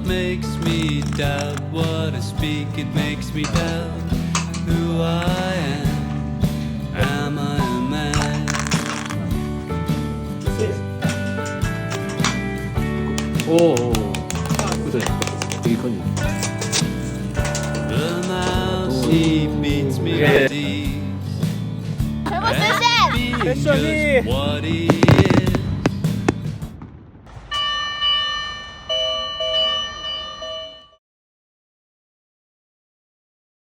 makes me doubt what I speak. It makes me doubt who I am. Am I a man? 오, 그래. 되게 커니. The mouse he beats me with these. 해보 세션! Being just what he